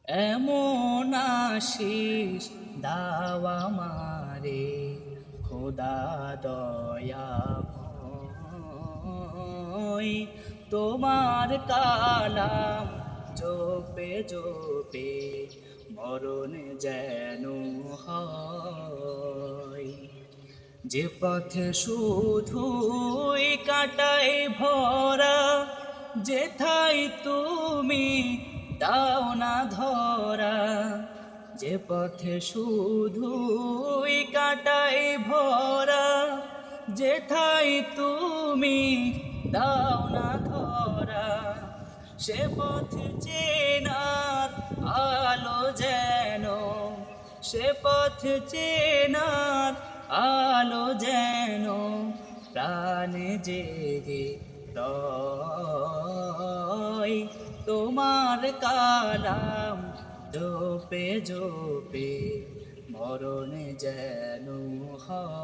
এমন আশিস দাও আমারে খোদা দয়াময়, তোমার কালাম জপে জপে মরণ যেন হয়। যে পথে শুধুই কাটায় ভরা, যেথায় তুমি দাও না ধরা। যে পথে শুধুই কাটায় ভরা, যেথায় তুমি দাও না ধরা। সে পথ চেনার আলো যেন, সে পথ চেনার আলো যেন প্রাণে জেগে রয়। তোমার কালাম জপে জপে মরণ যেন হয়।